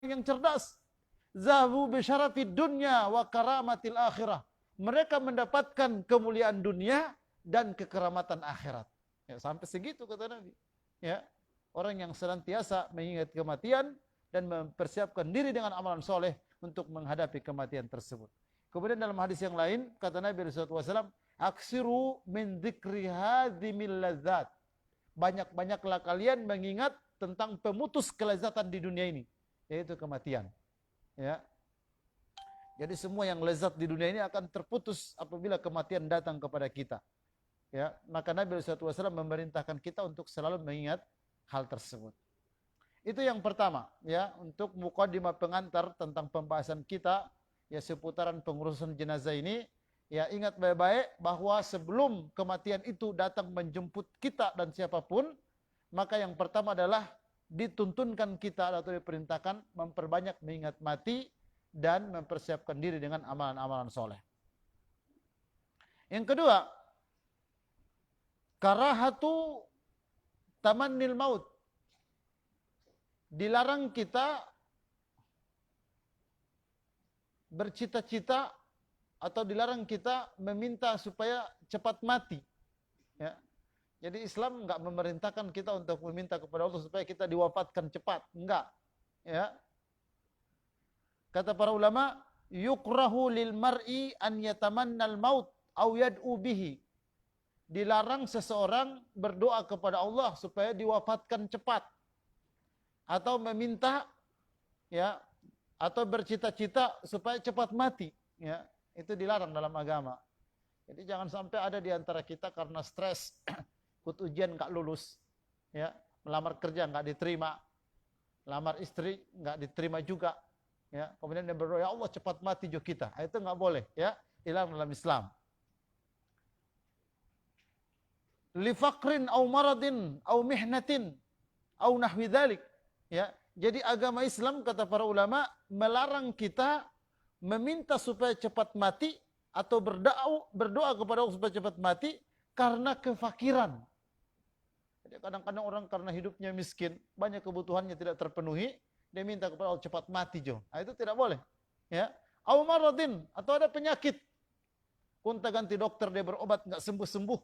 yang cerdas. Zahabu bisyarafid dunya wa karamatil akhirah. Mereka mendapatkan kemuliaan dunia dan kekeramatan akhirat. Ya, sampai segitu kata Nabi. Ya, orang yang senantiasa mengingat kematian dan mempersiapkan diri dengan amalan soleh untuk menghadapi kematian tersebut. Kemudian dalam hadis yang lain kata Nabi sallallahu alaihi wasallam, "Aksiru min dzikri hadzimil ladzat." Banyak-banyaklah kalian mengingat tentang pemutus kelezatan di dunia ini, yaitu kematian. Ya. Jadi semua yang lezat di dunia ini akan terputus apabila kematian datang kepada kita. Ya, maka Nabi sallallahu alaihi wasallam memerintahkan kita untuk selalu mengingat hal tersebut. Itu yang pertama, ya, untuk mukadimah pengantar tentang pembahasan kita ya seputaran pengurusan jenazah ini. Ya, ingat baik-baik bahwa sebelum kematian itu datang menjemput kita dan siapapun, maka yang pertama adalah dituntunkan kita atau diperintahkan memperbanyak mengingat mati dan mempersiapkan diri dengan amalan-amalan soleh. Yang kedua, karahatu tamannil maut. Dilarang kita bercita-cita atau dilarang kita meminta supaya cepat mati. Ya. Jadi Islam enggak memerintahkan kita untuk meminta kepada Allah supaya kita diwafatkan cepat, enggak. Ya. Kata para ulama, yukrahu lil mar'i an yatamannal maut aw yad'u bihi. Dilarang seseorang berdoa kepada Allah supaya diwafatkan cepat atau meminta ya atau bercita-cita supaya cepat mati, ya. Itu dilarang dalam agama. Jadi jangan sampai ada di antara kita karena stres, ikut ujian enggak lulus, ya, melamar kerja enggak diterima, lamar istri enggak diterima juga, ya. Kemudian dia berdoa, ya Allah cepat mati juga kita. Itu enggak boleh, ya, dilarang dalam Islam. Li faqrin au maradin au mihnatin au nahwi dzalik, ya. Jadi agama Islam kata para ulama melarang kita meminta supaya cepat mati atau berdoa kepada Allah supaya cepat mati karena kefakiran. Jadi kadang-kadang orang karena hidupnya miskin, banyak kebutuhannya tidak terpenuhi, dia minta kepada Allah cepat mati jo. Nah, itu tidak boleh. Ya, au maradin atau ada penyakit, gonta ganti dokter dia berobat nggak sembuh-sembuh,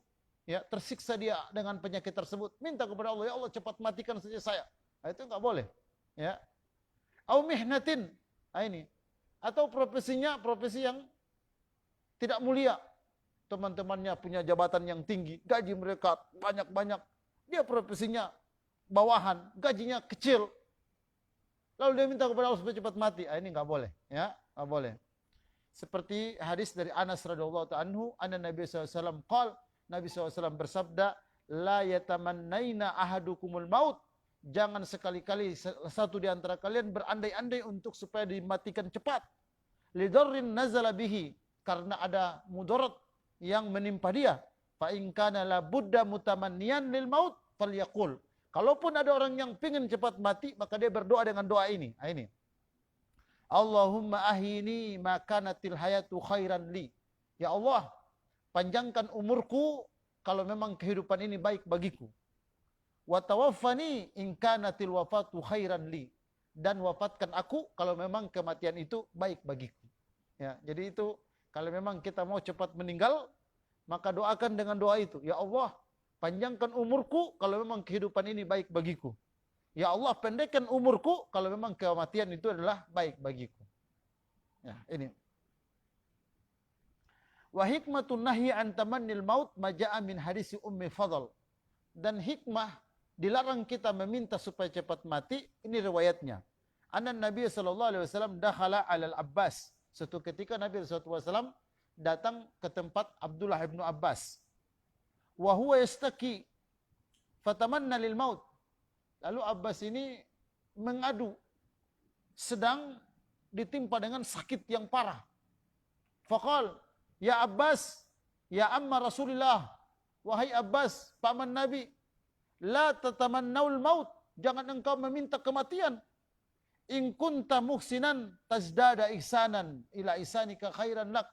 ya tersiksa dia dengan penyakit tersebut, minta kepada Allah, ya Allah cepat matikan saja saya. Nah, itu nggak boleh. Ya, au mihnatin, nah, ini. Atau profesinya profesi yang tidak mulia. Teman-temannya punya jabatan yang tinggi, gaji mereka banyak-banyak. Dia profesinya bawahan, gajinya kecil. Lalu dia minta kepada Allah supaya cepat mati. Ini enggak boleh, ya, enggak boleh. Seperti hadis dari Anas radhiyallahu anhu, anna Nabi SAW qala, Nabi SAW bersabda, la yatamannaina ahadukumul maut. Jangan sekali-kali satu di antara kalian berandai-andai untuk supaya dimatikan cepat. Lidarrin nazala bihi, karena ada mudarat yang menimpa dia. Fa in kana la budda mutamanniyan lil maut falyaqul. Kalaupun ada orang yang ingin cepat mati, maka dia berdoa dengan doa ini. Ini. Allahumma ahini ma kanatil hayatu khairan li. Ya Allah, panjangkan umurku kalau memang kehidupan ini baik bagiku. Wa tawaffani in kanatil wafatu khairan li, dan wafatkan aku kalau memang kematian itu baik bagiku. Ya, jadi itu kalau memang kita mau cepat meninggal, maka doakan dengan doa itu. Ya Allah, panjangkan umurku kalau memang kehidupan ini baik bagiku. Ya Allah, pendekkan umurku kalau memang kematian itu adalah baik bagiku. Ya, ini. Wa hikmatun nahyi an tamannil maut maja'a min hadisi Ummi Fadl. Dan hikmah dilarang kita meminta supaya cepat mati, ini riwayatnya. Anna Nabi sallallahu alaihi wasallam dakhala 'ala al-Abbas. Suatu ketika Nabi sallallahu alaihi wasallam datang ke tempat Abdullah bin Abbas. Wa huwa yastaki fatamanna lil maut. Lalu Abbas ini mengadu, sedang ditimpa dengan sakit yang parah. Faqal, ya Abbas, ya amma Rasulullah, wahai Abbas, paman Nabi, la tatamannaul maut, jangan engkau meminta kematian. In kunta muhsinan tazdada ihsanan ila ihsanika khairan lak.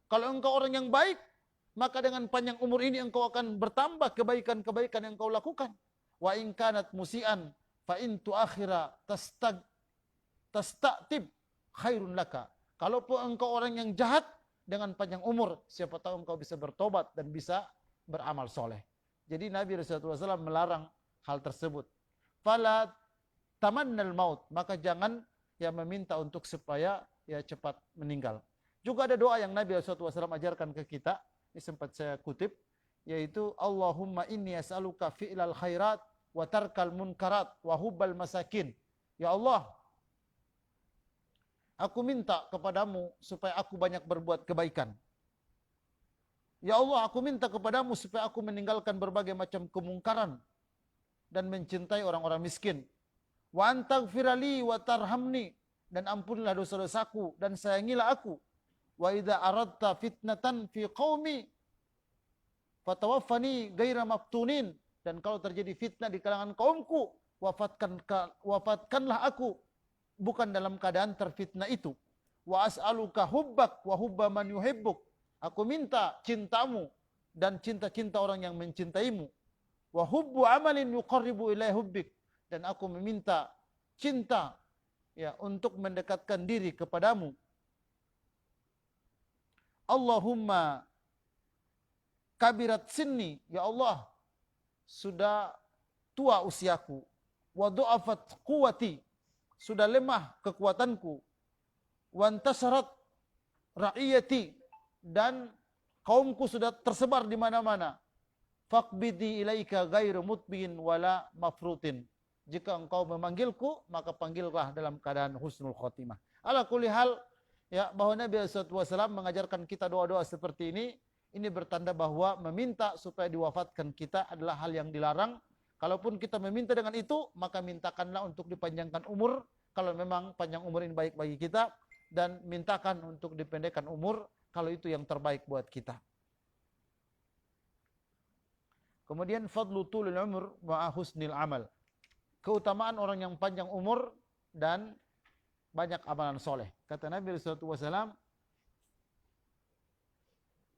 Kalau engkau orang yang baik, maka dengan panjang umur ini engkau akan bertambah kebaikan-kebaikan yang engkau lakukan. Wa in kanat musian fa in tuakhira tastatib khairun laka. Kalaupun engkau orang yang jahat, dengan panjang umur, siapa tahu engkau bisa bertobat dan bisa beramal soleh. Jadi Nabi Rasulullah SAW melarang hal tersebut. Fala tamannal maut, maka jangan ya meminta untuk supaya ya cepat meninggal. Juga ada doa yang Nabi Rasulullah SAW ajarkan ke kita, ini sempat saya kutip, yaitu Allahumma inni as'aluka fi'lal khairat wa tarkal munkarat wa hubbal masakin. Ya Allah, aku minta kepadamu supaya aku banyak berbuat kebaikan. Ya Allah, aku minta kepadamu supaya aku meninggalkan berbagai macam kemungkaran dan mencintai orang-orang miskin. Wa antaghfirali wa tarhamni, dan ampunilah dosa-dosaku dan sayangilah aku. Wa idza aradta fitnatan fi qaumi fatawaffani ghaira maftunin, dan kalau terjadi fitnah di kalangan kaumku, wafatkanlah aku bukan dalam keadaan terfitnah itu. Wa as'aluka hubbak wa hubba man yuhibbuk, aku minta cintamu dan cinta-cinta orang yang mencintaimu. Wa hubbu amalin yuqarribu ilai hubbik, dan aku meminta cinta ya untuk mendekatkan diri kepadamu. Allahumma kabirat sinni, ya Allah, sudah tua usiaku. Wa du'afat quwati, sudah lemah kekuatanku. Wa antasarat ra'iyati, dan kaumku sudah tersebar di mana-mana. Faqbidi ilaika ghairu mutbin wala mafrutin, jika engkau memanggilku, maka panggillah dalam keadaan husnul khotimah. Ala kulli hal, ya, bahwa Nabi SAW mengajarkan kita doa-doa seperti ini bertanda bahwa meminta supaya diwafatkan kita adalah hal yang dilarang. Kalaupun kita meminta dengan itu, maka mintakanlah untuk dipanjangkan umur, kalau memang panjang umur ini baik bagi kita, dan mintakan untuk dipendekkan umur, kalau itu yang terbaik buat kita. Kemudian fadlu tulul umur ma'a husnil amal, keutamaan orang yang panjang umur dan banyak amalan soleh. Kata Nabi SAW,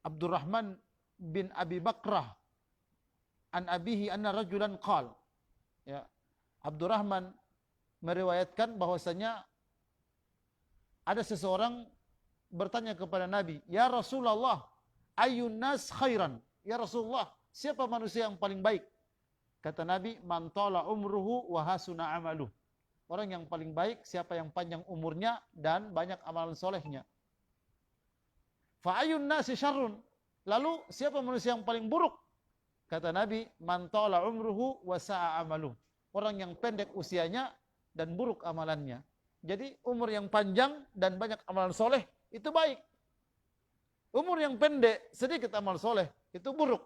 Abdurrahman bin Abi Bakrah an abihi anna rajulan qal, ya, Abdurrahman meriwayatkan bahwasanya ada seseorang bertanya kepada Nabi, ya Rasulullah, ayyun nas khairan, ya Rasulullah, siapa manusia yang paling baik? Kata Nabi, man tala umruhu wa hasuna amaluh, orang yang paling baik siapa yang panjang umurnya dan banyak amalan solehnya. Fa ayyun nasi syarrun, lalu siapa manusia yang paling buruk? Kata Nabi, man tala umruhu wa sa'a amaluh, orang yang pendek usianya dan buruk amalannya. Jadi umur yang panjang dan banyak amalan soleh itu baik. Umur yang pendek sedikit amal soleh itu buruk.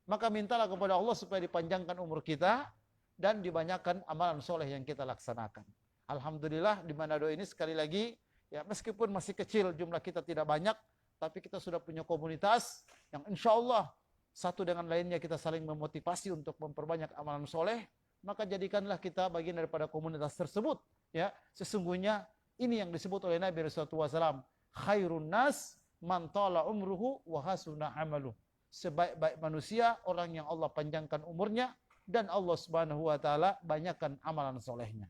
Maka mintalah kepada Allah supaya dipanjangkan umur kita dan dibanyakan amalan soleh yang kita laksanakan. Alhamdulillah di Manado ini sekali lagi, ya, meskipun masih kecil jumlah kita tidak banyak, tapi kita sudah punya komunitas yang insya Allah satu dengan lainnya kita saling memotivasi untuk memperbanyak amalan soleh. Maka jadikanlah kita bagian daripada komunitas tersebut. Ya, sesungguhnya ini yang disebut oleh Nabi Rasulullah SAW, khairun nas man tala umruhu wa hasuna amaluh, sebaik-baik manusia orang yang Allah panjangkan umurnya dan Allah Subhanahu wa taala banyakkan amalan solehnya.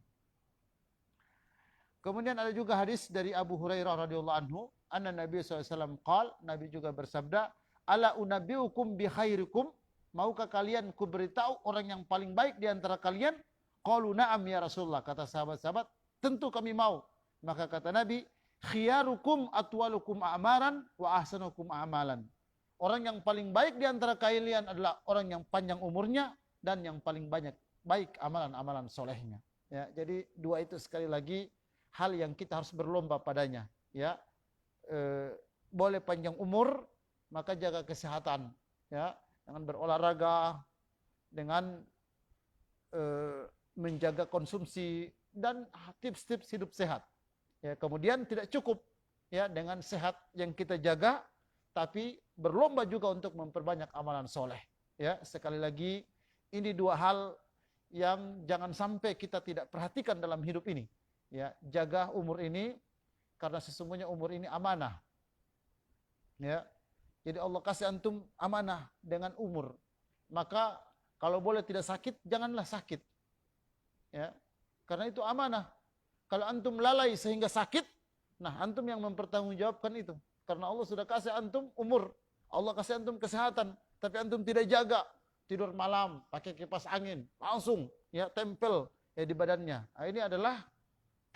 Kemudian ada juga hadis dari Abu Hurairah radhiyallahu anhu, anna Nabi SAW qala, Nabi juga bersabda, ala unabbiukum bi khairikum, maukah kalian kuberitahu orang yang paling baik di antara kalian? Qalu na'am ya Rasulullah, kata sahabat-sahabat, tentu kami mau. Maka kata Nabi, khiyarukum atwalukum a'maran wa ahsanukum a'malan. Orang yang paling baik di antara kalian adalah orang yang panjang umurnya dan yang paling banyak baik amalan-amalan solehnya. Ya, jadi dua itu sekali lagi hal yang kita harus berlomba padanya. Ya, boleh panjang umur, maka jaga kesehatan. Ya, dengan berolahraga, dengan menjaga konsumsi dan tips-tips hidup sehat. Ya, kemudian tidak cukup ya dengan sehat yang kita jaga, tapi berlomba juga untuk memperbanyak amalan soleh. Ya, sekali lagi ini dua hal yang jangan sampai kita tidak perhatikan dalam hidup ini. Ya, jaga umur ini karena sesungguhnya umur ini amanah. Ya, jadi Allah kasih antum amanah dengan umur. Maka kalau boleh tidak sakit, janganlah sakit. Ya, karena itu amanah. Kalau antum lalai sehingga sakit, nah antum yang mempertanggungjawabkan itu. Karena Allah sudah kasih antum umur, Allah kasih antum kesehatan, tapi antum tidak jaga, tidur malam, pakai kipas angin, langsung ya tempel ya di badannya. Nah, ini adalah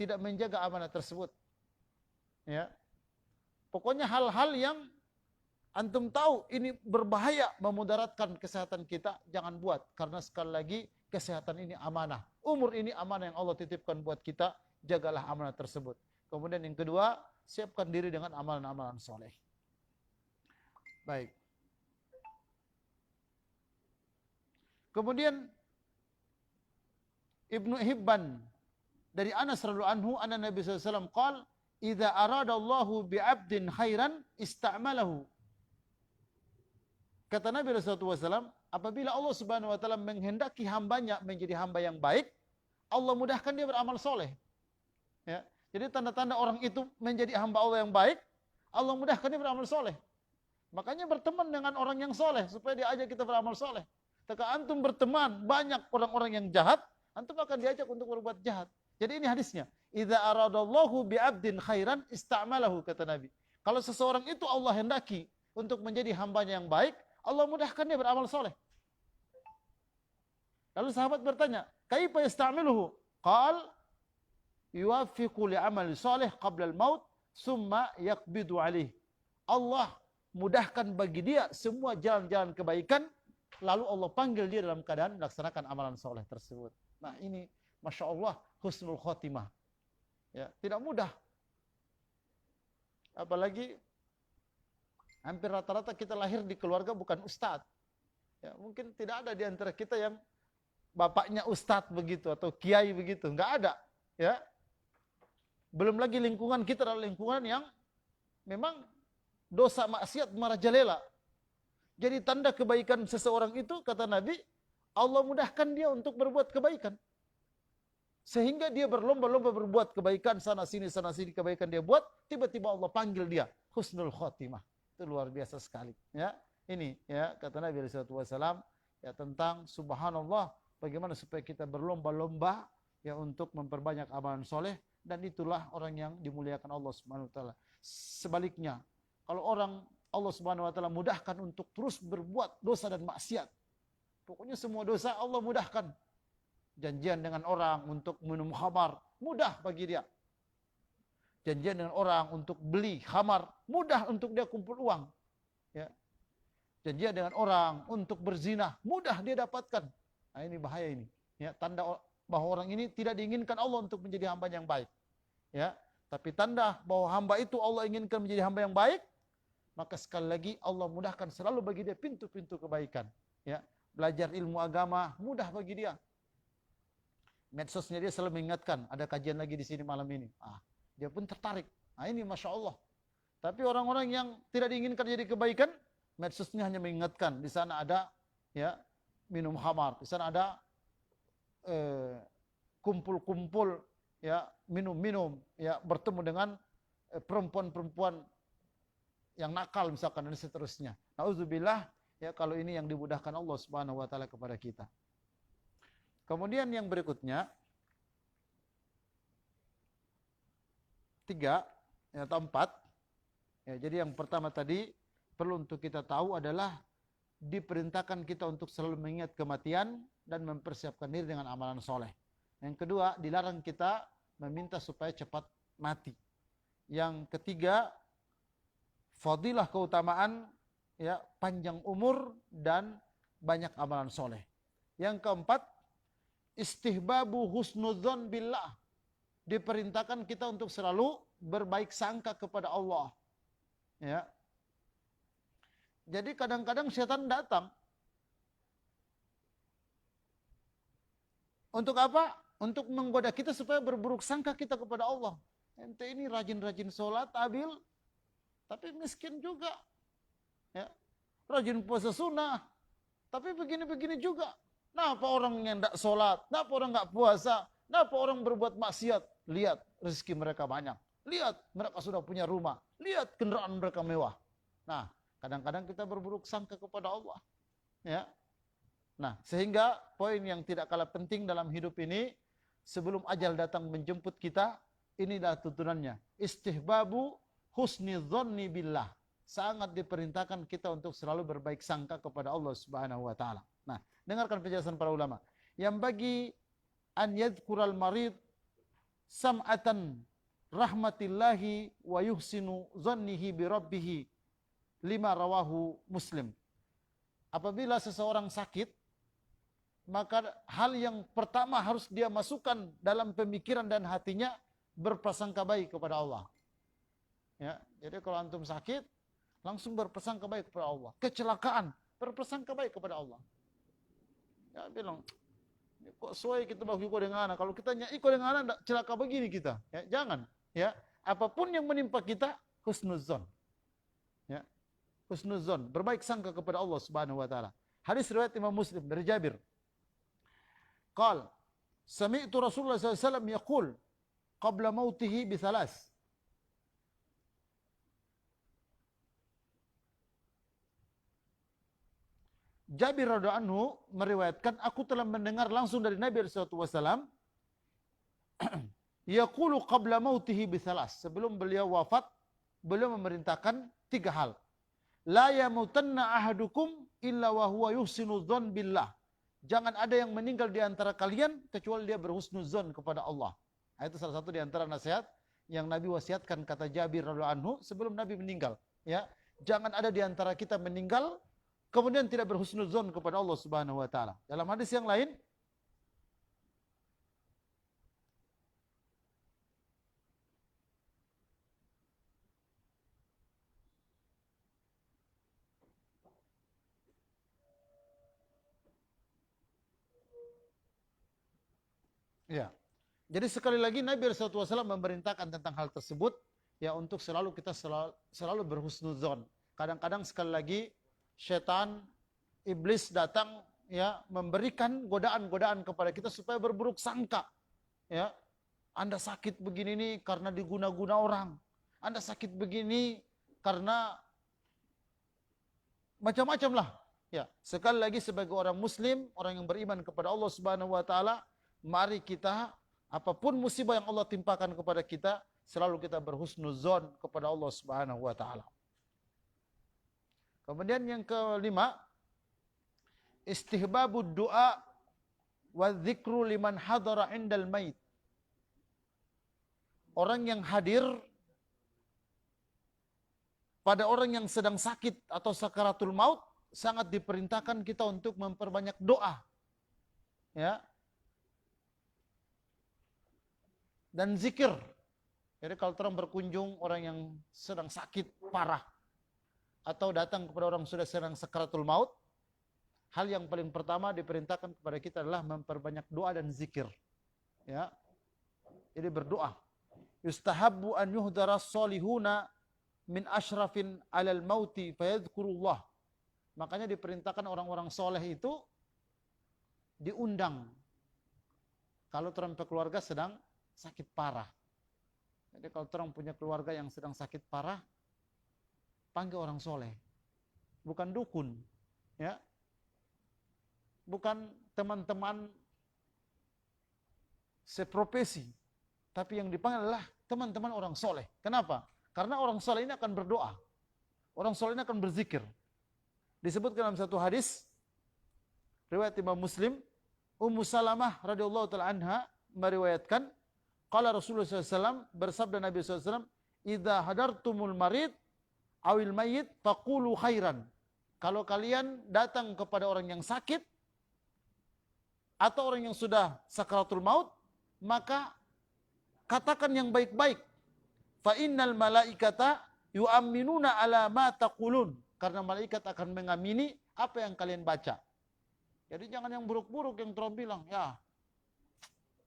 tidak menjaga amanah tersebut. Ya. Pokoknya hal-hal yang antum tahu ini berbahaya, memudaratkan kesehatan kita, jangan buat. Karena sekali lagi kesehatan ini amanah. Umur ini amanah yang Allah titipkan buat kita, jagalah amanah tersebut. Kemudian yang kedua, siapkan diri dengan amalan-amalan soleh. Baik. Kemudian Ibnu Hibban dari Anas radhiyallahu anhu, anna Nabi sallallahu alaihi wasallam qala, "Idza aradallahu bi'abdin khairan ista'malahu." Kata Nabi sallallahu alaihi wasallam, apabila Allah Subhanahu wa taala menghendaki hambanya menjadi hamba yang baik, Allah mudahkan dia beramal soleh. Ya. Jadi tanda-tanda orang itu menjadi hamba Allah yang baik, Allah mudahkan dia beramal soleh. Makanya berteman dengan orang yang soleh, supaya dia ajak kita beramal soleh. Ketika antum berteman banyak orang-orang yang jahat, antum akan diajak untuk berbuat jahat. Jadi ini hadisnya. Idza aradallahu bi'abdin khairan ista'malahu, kata Nabi. Kalau seseorang itu Allah hendaki untuk menjadi hambanya yang baik, Allah mudahkan dia beramal soleh. Lalu sahabat bertanya, kaifa yasta'miluhu? Qal yuwaffiqu li'amali soleh qabla al-maut summa yaqbidu alaih. Allah mudahkan bagi dia semua jalan-jalan kebaikan, lalu Allah panggil dia dalam keadaan melaksanakan amalan soleh tersebut. Nah ini Masya Allah husnul khotimah. Ya, tidak mudah. Apalagi hampir rata-rata kita lahir di keluarga bukan ustadz. Ya, mungkin tidak ada di antara kita yang bapaknya ustadz begitu atau kiai begitu, nggak ada. Ya, belum lagi lingkungan kita adalah lingkungan yang memang dosa maksiat merajalela. Jadi tanda kebaikan seseorang itu, kata Nabi, Allah mudahkan dia untuk berbuat kebaikan. Sehingga dia berlomba-lomba berbuat kebaikan, sana sini kebaikan dia buat, tiba-tiba Allah panggil dia husnul khotimah. Itu luar biasa sekali. Ya, ini ya kata Nabi SAW ya tentang subhanallah, bagaimana supaya kita berlomba-lomba ya untuk memperbanyak amalan soleh, dan itulah orang yang dimuliakan Allah Subhanahu wa taala. Sebaliknya, kalau orang Allah Subhanahu wa taala mudahkan untuk terus berbuat dosa dan maksiat, pokoknya semua dosa Allah mudahkan. Janjian dengan orang untuk minum khamar, mudah bagi dia. Janjian dengan orang untuk beli khamar, mudah untuk dia kumpul uang. Ya. Janjian dengan orang untuk berzina, mudah dia dapatkan. Nah ini bahaya ini. Ya, tanda bahwa orang ini tidak diinginkan Allah untuk menjadi hamba yang baik. Ya, tapi tanda bahwa hamba itu Allah inginkan menjadi hamba yang baik, maka sekali lagi Allah mudahkan selalu bagi dia pintu-pintu kebaikan. Ya, belajar ilmu agama mudah bagi dia. Medsosnya dia selalu mengingatkan, ada kajian lagi di sini malam ini. Dia pun tertarik. Nah ini Masya Allah. Tapi orang-orang yang tidak diinginkan jadi kebaikan, medsosnya hanya mengingatkan, di sana ada ya minum khamar, di sana ada kumpul-kumpul ya minum-minum, ya bertemu dengan perempuan-perempuan yang nakal misalkan, dan seterusnya. Nauzubillah, ya kalau ini yang dimudahkan Allah Subhanahu wa taala kepada kita. Kemudian yang berikutnya 3 atau 4. Ya, jadi yang pertama tadi perlu untuk kita tahu adalah diperintahkan kita untuk selalu mengingat kematian dan mempersiapkan diri dengan amalan soleh. Yang kedua, dilarang kita meminta supaya cepat mati. Yang ketiga, fadilah keutamaan ya panjang umur dan banyak amalan soleh. Yang keempat, istihbabu husnudzon billah. Diperintahkan kita untuk selalu berbaik sangka kepada Allah. Ya. Jadi kadang-kadang setan datang. Untuk apa? Untuk menggoda kita supaya berburuk sangka kita kepada Allah. Ente ini rajin-rajin sholat, abil, tapi miskin juga. Ya. Rajin puasa sunnah, tapi begini-begini juga. Kenapa orang yang tidak sholat? Kenapa orang nggak puasa? Kenapa orang berbuat maksiat? Lihat rezeki mereka banyak. Lihat mereka sudah punya rumah. Lihat kendaraan mereka mewah. Nah, kadang-kadang kita berburuk sangka kepada Allah. Ya. Nah, sehingga poin yang tidak kalah penting dalam hidup ini, sebelum ajal datang menjemput kita, inilah tuntunannya. Istihbabu husni dzanni billah. Sangat diperintahkan kita untuk selalu berbaik sangka kepada Allah Subhanahu wa taala. Nah, dengarkan penjelasan para ulama. Yang bagi an yadhkural marid sam'atan rahmatillahi wa yuhsinu dzannihi bi rabbih lima rawahu Muslim. Apabila seseorang sakit, maka hal yang pertama harus dia masukkan dalam pemikiran dan hatinya berprasangka baik kepada Allah. Ya, jadi kalau antum sakit, langsung berprasangka baik kepada Allah. Kecelakaan, berprasangka baik kepada Allah. Ya, bilang, kok soai kita bahu dengan anak. Kalau kita ikut dengan anak, celaka begini kita. Ya, jangan. Ya, apapun yang menimpa kita, husnuzon. Ya, husnuzon, berbaik sangka kepada Allah Subhanahu wa taala. Hadis riwayat Imam Muslim dari Jabir. Qal, sami'tu Rasulullah sallallahu alaihi wasallam yaqul qabla mautihi bi thalas. Jabir radhiyallahu anhu meriwayatkan, aku telah mendengar langsung dari Nabi sallallahu alaihi wasallam yaqulu qabla mautihi bi thalas. Sebelum beliau wafat, beliau memerintahkan 3 hal. La yamutanna ahadukum illa wa huwa yuhsinu dzan billah. Jangan ada yang meninggal di antara kalian kecuali dia berhusnuzon kepada Allah. Nah, itu salah satu di antara nasihat yang Nabi wasiatkan, kata Jabir radhiyallahu anhu, sebelum Nabi meninggal. Ya, jangan ada di antara kita meninggal kemudian tidak berhusnuzon kepada Allah Subhanahu wa taala. Dalam hadis yang lain, ya. Jadi sekali lagi Nabi sallallahu alaihi wasallam memerintahkan tentang hal tersebut, ya, untuk selalu kita selalu berhusnuzon. Kadang-kadang sekali lagi setan, iblis datang, ya, memberikan godaan-godaan kepada kita supaya berburuk sangka. Ya, Anda sakit begini nih karena diguna-guna orang. Anda sakit begini karena macam-macam lah. Ya, sekali lagi sebagai orang muslim, orang yang beriman kepada Allah Subhanahu wa taala, mari kita, apapun musibah yang Allah timpakan kepada kita, selalu kita berhusnuzon kepada Allah Subhanahu wa taala. Kemudian yang kelima, istihbabud du'a wa dzikru liman hadara indal mait. Orang yang hadir pada orang yang sedang sakit atau sakaratul maut, sangat diperintahkan kita untuk memperbanyak doa. Ya. Dan zikir. Jadi kalau orang berkunjung orang yang sedang sakit parah, atau datang kepada orang sudah sedang sakaratul maut, hal yang paling pertama diperintahkan kepada kita adalah memperbanyak doa dan zikir. Ya. Jadi berdoa. Yustahabbu an yuhdara solihuna min ashrafin alal mauti fayadhkurullah. Makanya diperintahkan orang-orang soleh itu diundang kalau orang keluarga sedang sakit parah. Jadi kalau orang punya keluarga yang sedang sakit parah, panggil orang soleh, bukan dukun, ya, bukan teman-teman seprofesi, tapi yang dipanggil adalah teman-teman orang soleh. Kenapa? Karena orang soleh ini akan berdoa, orang soleh ini akan berzikir. Disebutkan dalam satu hadis riwayat Imam Muslim, Ummu Salamah radhiyallahu taala anha meriwayatkan, qala Rasulullah SAW, bersabda Nabi SAW, idza hadartumul marid awil mayyit faqulu khairan. Kalau kalian datang kepada orang yang sakit atau orang yang sudah sakaratul maut, maka katakan yang baik-baik. Fa innal malaikata yu'minuna ala ma taqulun. Karena malaikat akan mengamini apa yang kalian baca. Jadi jangan yang buruk-buruk yang terus bilang, ya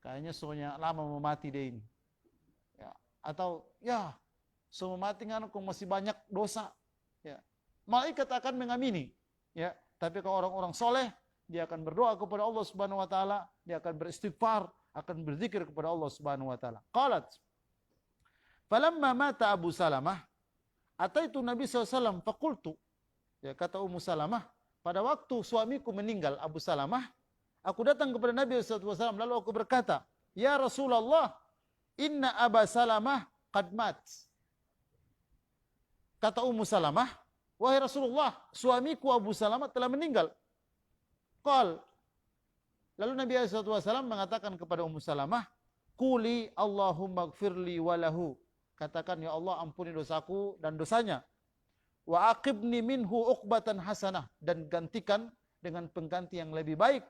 kayaknya soalnya lama mau mati deh ini. Ya, atau ya semua mati kan kok masih banyak dosa. Ya. Malaikat akan mengamini. Ya. Tapi kalau orang-orang soleh, dia akan berdoa kepada Allah Subhanahu wa taala, dia akan beristighfar, akan berzikir kepada Allah Subhanahu wa taala. Qalat, falamma mata Abu Salamah, ataitu Nabi SAW faqultu. Ya, kata Ummu Salamah, pada waktu suamiku meninggal, Abu Salamah, aku datang kepada Nabi SAW, lalu aku berkata, ya Rasulullah, inna Aba Salamah qad mat. Kata Ummu Salamah, wahai Rasulullah, suamiku Abu Salamah telah meninggal. Qal, lalu Nabi SAW mengatakan kepada Ummu Salamah, quli Allahumma gfirli walahu. Katakan, ya Allah ampuni dosaku dan dosanya. Wa aqibni minhu uqbatan hasanah. Dan gantikan dengan pengganti yang lebih baik.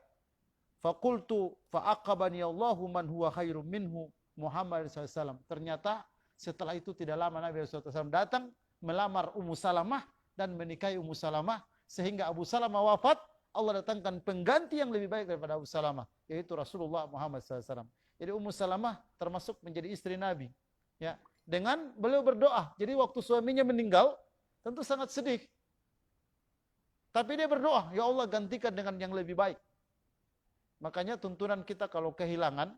Faqultu fa'aqabani Allahu man huwa khairum minhu Muhammad SAW. Ternyata setelah itu tidak lama Nabi SAW datang melamar Ummu Salamah dan menikahi Ummu Salamah, sehingga Abu Salamah wafat. Allah datangkan pengganti yang lebih baik daripada Abu Salamah, yaitu Rasulullah Muhammad SAW. Jadi Ummu Salamah termasuk menjadi istri Nabi. Ya, dengan beliau berdoa. Jadi waktu suaminya meninggal, tentu sangat sedih. Tapi dia berdoa, ya Allah gantikan dengan yang lebih baik. Makanya tuntunan kita kalau kehilangan,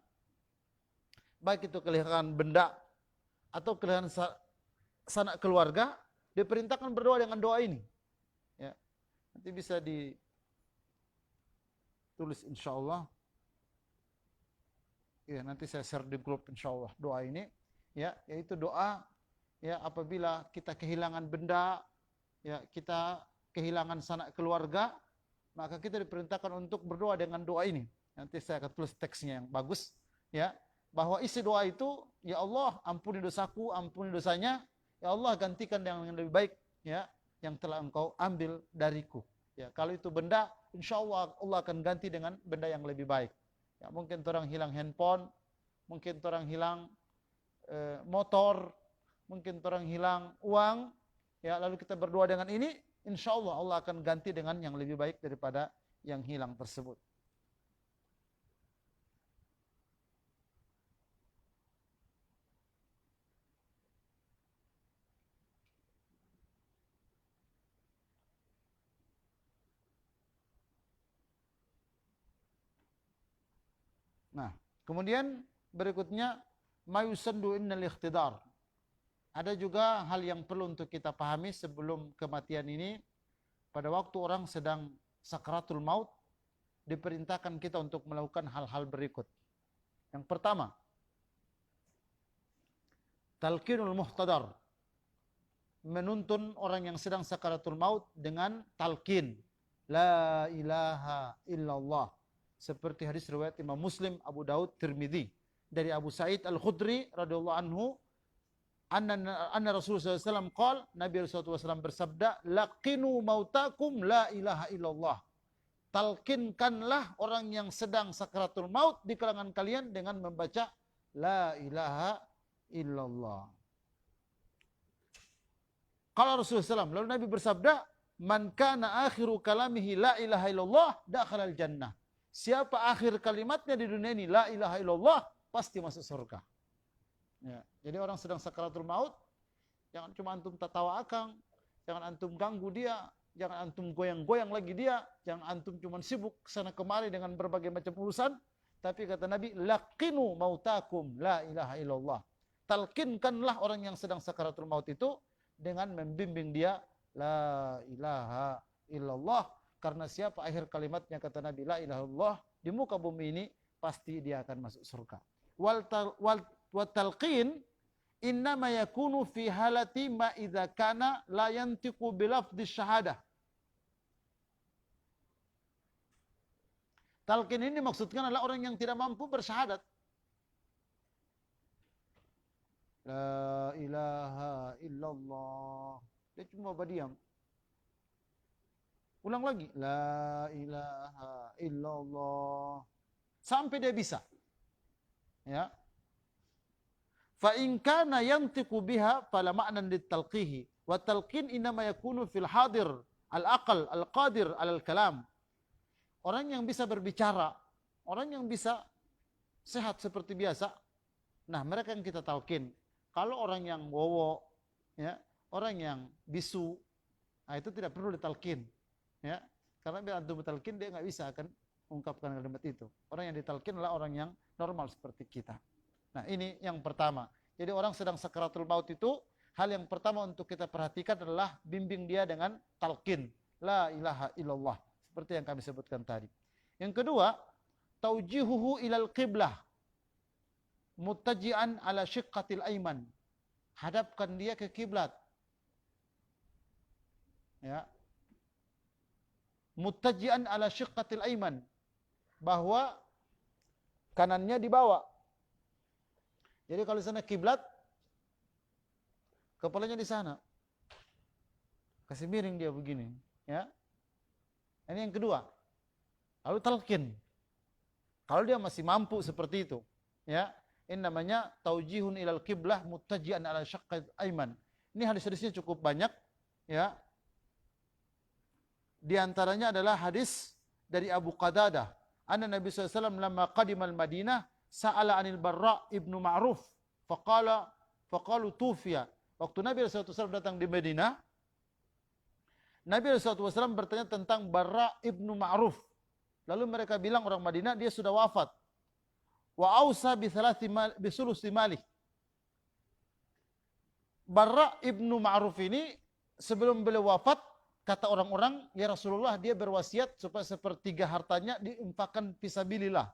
baik itu kehilangan benda atau kehilangan sanak keluarga, diperintahkan berdoa dengan doa ini. Ya, nanti bisa ditulis insyaallah. Ya, nanti saya share di grup insyaallah doa ini. Ya, yaitu doa ya apabila kita kehilangan benda, ya kita kehilangan sanak keluarga, maka kita diperintahkan untuk berdoa dengan doa ini. Nanti saya akan tulis teksnya yang bagus, ya, bahwa isi doa itu, ya Allah ampuni dosaku, ampuni dosanya. Ya Allah gantikan dengan yang lebih baik, ya, yang telah Engkau ambil dariku. Ya, kalau itu benda, insya Allah Allah akan ganti dengan benda yang lebih baik. Ya, mungkin orang hilang handphone, mungkin orang hilang motor, mungkin orang hilang uang. Ya, lalu kita berdoa dengan ini, insya Allah Allah akan ganti dengan yang lebih baik daripada yang hilang tersebut. Nah, kemudian berikutnya mayusandu innal ikhtidar. Ada juga hal yang perlu untuk kita pahami sebelum kematian ini. Pada waktu orang sedang sakratul maut, diperintahkan kita untuk melakukan hal-hal berikut. Yang pertama, talqinul muhtadar. Menuntun orang yang sedang sakratul maut dengan talqin. La ilaha illallah. Seperti hadis riwayat Imam Muslim, Abu Daud, Tirmidzi dari Abu Sa'id Al-Khudri radhiyallahu anhu, anna Rasulullah SAW qala, Nabi SAW bersabda, laqinu mautakum la ilaha illallah. Talkinkanlah orang yang sedang sakratul maut di kalangan kalian dengan membaca la ilaha illallah. Qala Rasulullah SAW, lalu Nabi bersabda, man kana akhiru kalamihi la ilaha illallah dakhala al-jannah. Siapa akhir kalimatnya di dunia ini la ilaha illallah, pasti masuk surga. Ya, jadi orang sedang sakaratul maut, jangan cuma antum tertawa akang, jangan antum ganggu dia, jangan antum goyang-goyang lagi dia, jangan antum cuma sibuk sana kemari dengan berbagai macam urusan. Tapi kata Nabi, laqinu mautakum la ilaha illallah. Talkinkanlah orang yang sedang sakaratul maut itu dengan membimbing dia la ilaha illallah. Karena siapa akhir kalimatnya kata Nabi la ilaha illallah di muka bumi ini, pasti dia akan masuk surga. Wal talqin innama yakunu fi halati ma idza kana la yantiqu bi lafdhi syahadah. Talqin ini maksudkan adalah orang yang tidak mampu bersyahadat. La ilaha illallah. Dia cuma berdiam. Ulang lagi. La ilaha illallah. Sampai dia bisa. Ya. Fa in kana yantiqu biha fala ma'nan litalqihi. Wa talqin inma yakunu fil hadir al-aqal al-qadir 'alal kalam. Orang yang bisa berbicara, orang yang bisa sehat seperti biasa. Nah, mereka yang kita talqin. Kalau orang yang wowo, ya, orang yang bisu, nah itu tidak perlu ditalqin. Ya, karena bila antum talqin dia nggak bisa akan ungkapkan kalimat itu. Orang yang ditalqin adalah orang yang normal seperti kita. Nah, ini yang pertama. Jadi orang sedang sakaratul maut itu, hal yang pertama untuk kita perhatikan adalah bimbing dia dengan talqin, la ilaha illallah, seperti yang kami sebutkan tadi. Yang kedua, taujihuhu ilal qiblah. muttaji'an ala syiqqatil aiman. Hadapkan dia ke kiblat. Ya. Muttaji'an ala syiqqatil aiman. Bahwa kanannya dibawa. Jadi kalau di sana kiblat, kepalanya di sana. Kasih miring dia begini, ya. Ini yang kedua. Lalu talqin. Kalau dia masih mampu seperti itu, ya, ini namanya taujihun ilal qiblah muttaji'an ala syaqqat aiman. Ini hadis-hadisnya cukup banyak, ya. Di antaranya adalah hadis dari Abu Qadadah, anna Nabi sallallahu alaihi wasallam lamma qadimal Madinah sa'ala 'anil Barra' ibnu Ma'ruf faqalu tufiya. Waktu Nabi sallallahu alaihi wasallam datang di Madinah, Nabi sallallahu alaihi wasallam bertanya tentang Barra' ibnu Ma'ruf. Lalu mereka bilang orang Madinah dia sudah wafat. Wa ausa bi sulusi malih. Barra' ibnu Ma'ruf ini sebelum beliau wafat, kata orang-orang, ya Rasulullah, dia berwasiat supaya sepertiga hartanya diinfakkan fisabilillah.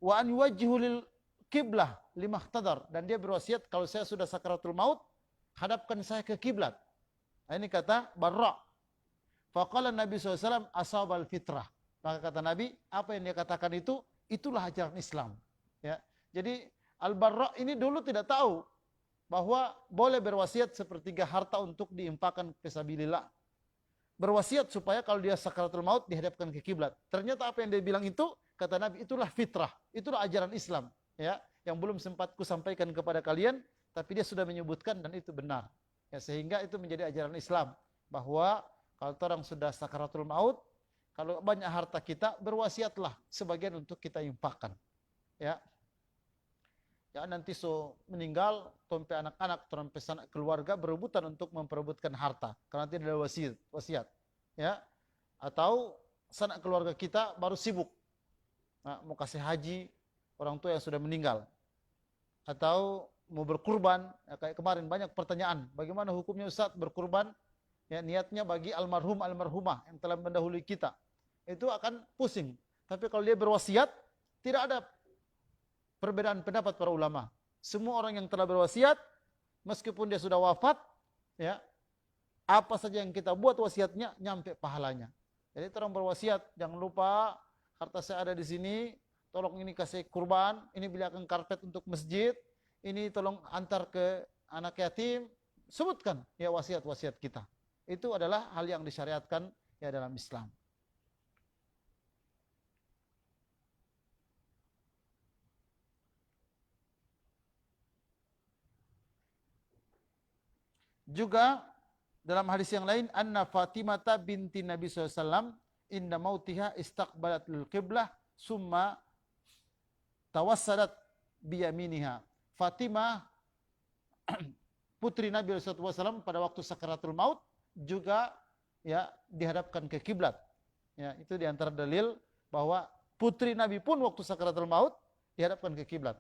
Wa an yuwajjihu lil qiblah limahtadar, dan dia berwasiat kalau saya sudah sakaratul maut, hadapkan saya ke kiblat. Nah, ini kata Barra'. Faqala Nabi SAW asabal fitrah. Maka kata Nabi, apa yang dia katakan itu, itulah ajaran Islam. Ya. Jadi Al-Barra' ini dulu tidak tahu bahwa boleh berwasiat sepertiga harta untuk diinfakkan fisabilillah. Berwasiat supaya kalau dia sakaratul maut dihadapkan ke kiblat. Ternyata apa yang dia bilang itu, kata Nabi, itulah fitrah, itulah ajaran Islam, ya, yang belum sempat ku sampaikan kepada kalian, tapi dia sudah menyebutkan dan itu benar. Ya, sehingga itu menjadi ajaran Islam bahwa kalau orang sudah sakaratul maut, kalau banyak harta kita, berwasiatlah sebagian untuk kita infakkan. Ya. Ya, nanti meninggal, tompe anak-anak, tompe sanak keluarga berebutan untuk memperebutkan harta karena tidak ada wasiat. Ya. Atau sanak keluarga kita baru sibuk. Nah, mau kasih haji orang tua yang sudah meninggal. Atau mau berkurban, ya, kayak kemarin banyak pertanyaan, bagaimana hukumnya Ustaz berkurban? Ya, niatnya bagi almarhum almarhumah yang telah mendahului kita. Itu akan pusing. Tapi kalau dia berwasiat, tidak ada perbedaan pendapat para ulama. Semua orang yang telah berwasiat, meskipun dia sudah wafat, ya, apa saja yang kita buat wasiatnya, nyampe pahalanya. Jadi orang berwasiat, jangan lupa harta saya ada di sini, tolong ini kasih kurban, ini belikan karpet untuk masjid, ini tolong antar ke anak yatim. Sebutkan ya wasiat-wasiat kita. Itu adalah hal yang disyariatkan ya dalam Islam. Juga dalam hadis yang lain, anna Fatimah binti Nabi SAW inda mautiha istaqbalat lil qiblah summa tawassadat biyaminiha. Fatimah putri Nabi SAW pada waktu sakaratul maut juga ya dihadapkan ke kiblat. Ya, itu diantara dalil bahwa putri Nabi pun waktu sakaratul maut dihadapkan ke kiblat.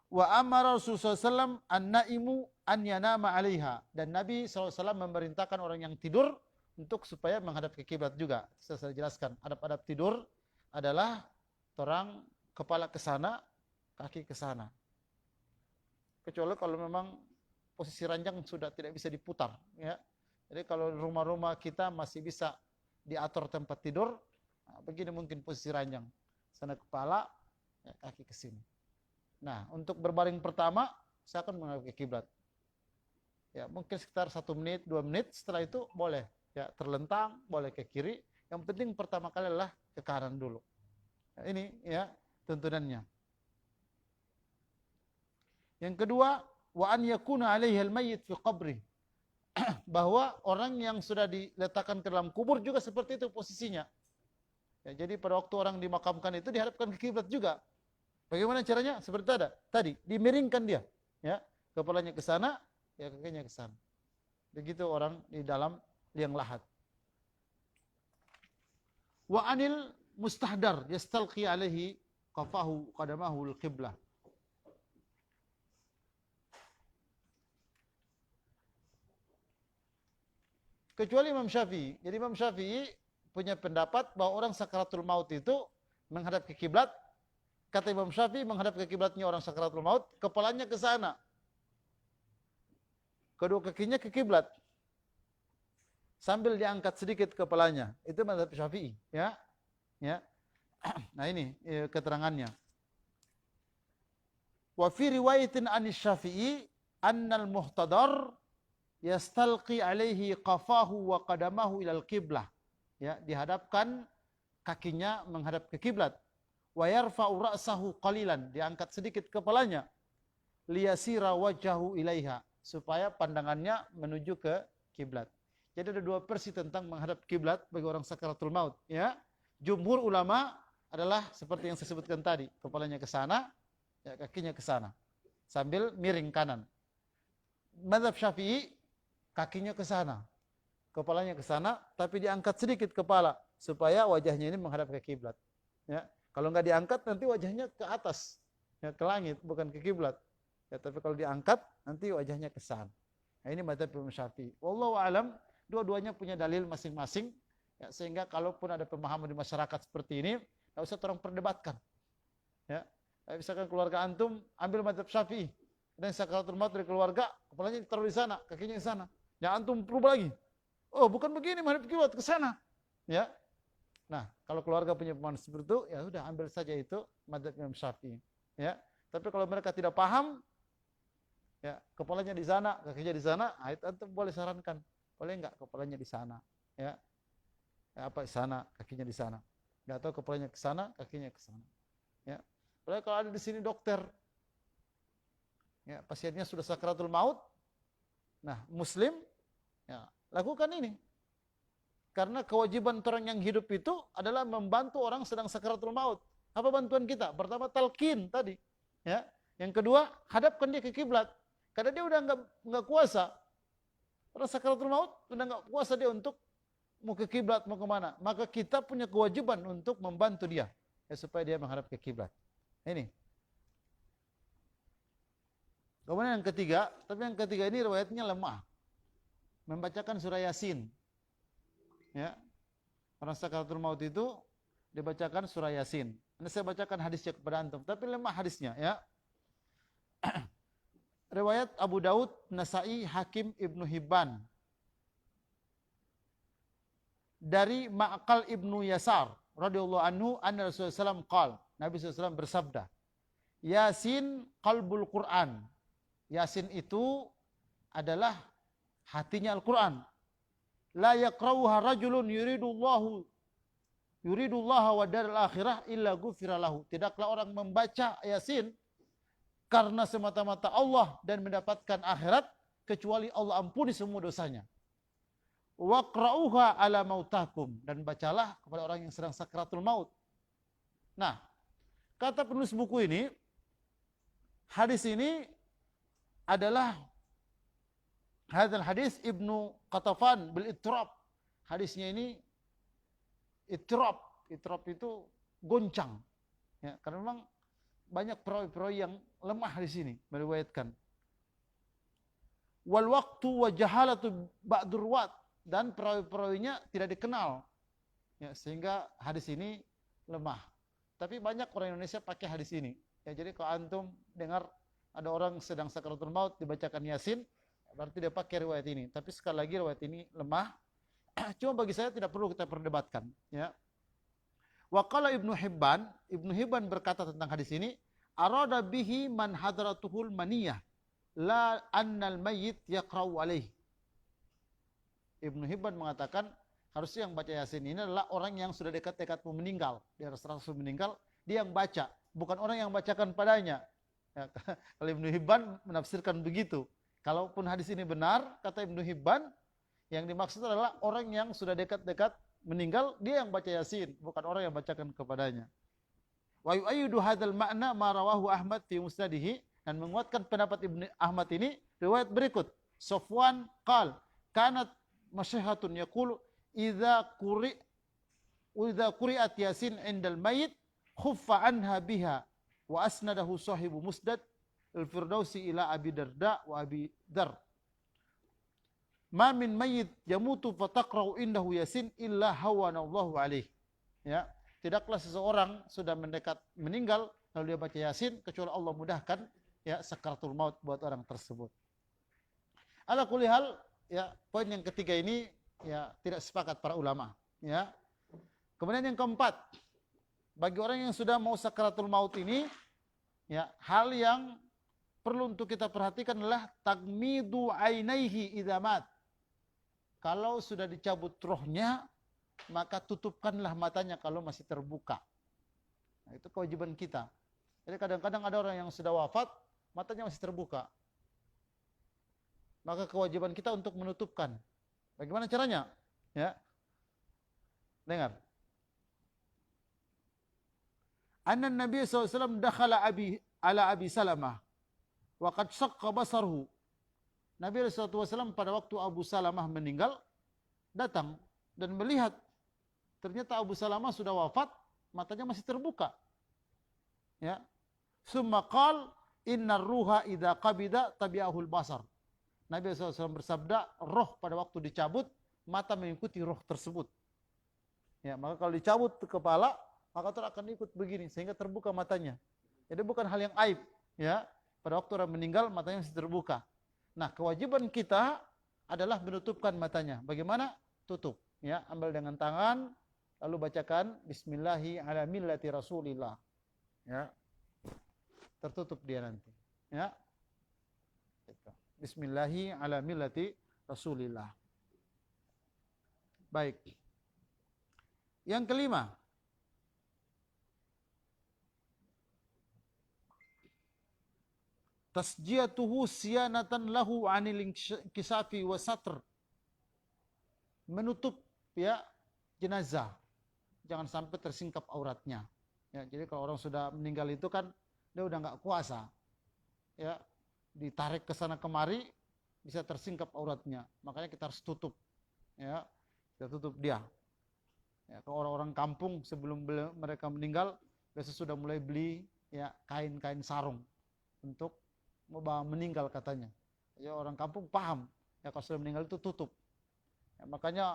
Wa amara Rasulullah SAW an-naimu an yanama 'alaiha, dan Nabi SAW memerintahkan orang yang tidur untuk supaya menghadap ke kiblat juga. Saya jelaskan, adab-adab tidur adalah orang kepala ke sana, kaki ke sana. Kecuali kalau memang posisi ranjang sudah tidak bisa diputar, ya. Jadi kalau rumah-rumah kita masih bisa diatur tempat tidur, nah, begini mungkin posisi ranjang. Sana kepala, ya, kaki ke sini. Nah, untuk berbaring pertama, saya akan menghadap ke kiblat. Ya, mungkin sekitar 1 menit, 2 menit, setelah itu boleh ya terlentang, boleh ke kiri. Yang penting pertama kali adalah ke kanan dulu. Nah, ini ya tuntunannya. Yang kedua, wa an yakuna alaihi al-mayyit fi qabri. Bahwa orang yang sudah diletakkan ke dalam kubur juga seperti itu posisinya. Ya, jadi pada waktu orang dimakamkan itu dihadapkan ke kiblat juga. Bagaimana caranya? Seperti tadi, dimiringkan dia, ya, kepalanya ke sana, ya kakinya ke sana. Begitu orang di dalam liang lahat. Wa anil mustahdar yastalqi alaihi qafahu qadamahu al-qiblah. Kecuali Imam Syafi'i. Jadi Imam Syafi'i punya pendapat bahwa orang sakaratul maut itu menghadap ke kiblat. Kata Imam Syafi'i, menghadap ke kiblatnya orang sakaratul maut, kepalanya ke sana. Kedua kakinya ke kiblat. Sambil diangkat sedikit kepalanya. Itu mazhab Syafi'i, ya. Ya. Nah, ini keterangannya. Wa fi riwayatin anis Syafi'i annal muhtadar yastalqi alaihi qafahu wa qadamahu ilal qiblah. Ya, dihadapkan kakinya menghadap ke kiblat. Wa yarfa'u ra'sahu qalilan, diangkat sedikit kepalanya. Liyasira wajhahu ilaiha, supaya pandangannya menuju ke kiblat. Jadi ada dua versi tentang menghadap kiblat bagi orang sakaratul maut, ya. Jumhur ulama adalah seperti yang saya sebutkan tadi, kepalanya ke sana, ya, kakinya ke sana sambil miring kanan. Mazhab Syafi'i, kakinya ke sana, kepalanya ke sana, tapi diangkat sedikit kepala supaya wajahnya ini menghadap ke kiblat. Ya, kalau nggak diangkat nanti wajahnya ke atas, ya, ke langit, bukan ke kiblat. Ya, tapi kalau diangkat nanti wajahnya ke sana. Nah, ini mazhab Imam Syafi'i. Wallahu a'lam, dua-duanya punya dalil masing-masing. Ya, sehingga kalaupun ada pemahaman di masyarakat seperti ini, nggak usah orang perdebatkan. Ya, misalkan keluarga antum ambil mazhab Syafi'i, dan sakaratul maut dari keluarga, kepalanya ditaruh di sana, kakinya di sana. Ya, antum berubah lagi. Oh, bukan begini, menghadap kiblat ke sana. Ya. Nah, kalau keluarga punya pemahaman seperti itu, ya sudah ambil saja itu mazhab Imam Syafi'i. Ya. Tapi kalau mereka tidak paham, ya, kepalanya di sana, kakinya di sana, itu antum boleh sarankan. Boleh enggak kepalanya di sana? Ya. Ya, apa di sana, kakinya di sana. Enggak tahu kepalanya ke sana, kakinya ke sana. Ya. Boleh kalau ada di sini dokter, ya, pasiennya sudah sakaratul maut, nah, muslim, ya, lakukan ini. Karena kewajiban orang yang hidup itu adalah membantu orang sedang sakaratul maut. Apa bantuan kita? Pertama, talqin tadi. Ya. Yang kedua, hadapkan dia ke kiblat. Karena dia udah nggak kuasa. Orang sakaratul maut udah nggak kuasa dia untuk mau ke kiblat, mau kemana. Maka kita punya kewajiban untuk membantu dia, ya, supaya dia menghadap ke kiblat. Ini. Kemudian yang ketiga, tapi yang ketiga ini riwayatnya lemah. Membacakan surah Yasin. Ya. Orang sakaratul maut itu dibacakan surah Yasin. Ini saya bacakan hadisnya kepada antum, tapi lemah hadisnya, ya. Riwayat Abu Daud, Nasa'i, Hakim, Ibnu Hibban. Dari Ma'qal Ibnu Yasar radhiyallahu anhu, anna Rasulullah SAW qala, Nabi SAW bersabda, Yasin qalbul Quran. Yasin itu adalah hatinya Al-Quran. La yaqra'uha rajulun yuridullaha wa daral akhirah illa ghufira lahu. Tidaklah orang membaca Yasin karena semata-mata Allah dan mendapatkan akhirat, kecuali Allah ampuni semua dosanya. Waqra'uha ala mautakum, dan bacalah kepada orang yang sedang sakaratul maut. Nah, kata penulis buku ini, hadis ini adalah hadal hadis Ibnu Qatafan bil ittirab. Hadisnya ini ittirab. Ittirab itu goncang. Ya, karena memang banyak perawi-perawi yang lemah di sini meriwayatkan. Wal waqtu wa jahalatu ba'dur ruwat, dan perawi-perawinya tidak dikenal. Ya, sehingga hadis ini lemah. Tapi banyak orang Indonesia pakai hadis ini. Ya, jadi kalau antum dengar ada orang sedang sakaratul maut dibacakan Yasin, berarti dia pakai riwayat ini. Tapi sekali lagi riwayat ini lemah. Cuma bagi saya tidak perlu kita perdebatkan. Ya. Wa qala Ibnu Hibban berkata tentang hadis ini, arada bihi man hadratuhul maniyah, la annal mayyit yaqra'u alaih. Ibnu Hibban mengatakan, harusnya yang baca Yasin ini adalah orang yang sudah dekat-dekat mau meninggal. Dia rasa meninggal, dia yang baca, bukan orang yang bacakan padanya. Ya, kalau Ibnu Hibban menafsirkan begitu. Kalaupun hadis ini benar, kata Ibnu Hibban, yang dimaksud adalah orang yang sudah dekat-dekat meninggal, dia yang baca Yasin, bukan orang yang bacakan kepadanya. Wa yu'ayyidu hadzal ma'na ma rawahu Ahmad fi musnadihi, dan menguatkan pendapat Ibnu Ahmad ini riwayat berikut. Safwan qal, kanat masyihatun yaqulu idza quri'at Yasin 'indal mayyit khuffa anha biha. Wa asnadahu sahibu musnad al-Firdausi ila Abi Darda wa Abi Dar. Ma min mayyit yamutu fataqra'u indahu Yasin illa hawana Allahu alaih. Ya. tidaklah seseorang sudah mendekat meninggal lalu dia baca Yasin kecuali Allah mudahkan ya sakaratul maut buat orang tersebut. Ala kulli hal, ya, poin yang ketiga ini ya tidak sepakat para ulama, ya. Kemudian yang keempat, bagi orang yang sudah mau sakaratul maut ini, ya, hal yang perlu untuk kita perhatikan adalah tagmidu ainaihi idza mat. Kalau sudah dicabut rohnya, maka tutupkanlah matanya kalau masih terbuka. Nah, itu kewajiban kita. Jadi kadang-kadang ada orang yang sudah wafat, matanya masih terbuka. Maka kewajiban kita untuk menutupkan. Bagaimana caranya? Ya. Dengar. Anna Nabi SAW dakhala ala Abi Salamah wa qad shaqqa basarhu. Nabi SAW pada waktu Abu Salamah meninggal datang dan melihat ternyata Abu Salamah sudah wafat, matanya masih terbuka. Ya. Summa qala innar ruha idza qabida tabi'ahul basar. Nabi SAW bersabda, roh pada waktu dicabut, mata mengikuti roh tersebut. Ya, maka kalau dicabut kepala, maka terus akan ikut begini sehingga terbuka matanya. Jadi bukan hal yang aib, ya. Pada waktu orang meninggal matanya masih terbuka. Nah, kewajiban kita adalah menutupkan matanya. Bagaimana? Tutup, ya. Ambil dengan tangan lalu bacakan bismillahi ala millati rasulillah. Ya. Tertutup dia nanti, ya. Gitu. Bismillahi ala millati rasulillah. Baik. Yang kelima, tasjiyatuhu siyanatan lahu anil kisafi wa satr. Menutup, ya, jenazah. Jangan sampai tersingkap auratnya. Ya, jadi kalau orang sudah meninggal itu kan dia udah nggak kuasa. Ya, ditarik ke sana kemari bisa tersingkap auratnya. Makanya kita harus tutup. Ya, kita tutup dia. Ya, kalau orang-orang kampung sebelum mereka meninggal biasa sudah mulai beli ya kain-kain sarung untuk membawa meninggal katanya. Ya, orang kampung paham ya kalau sudah meninggal itu tutup. Ya, makanya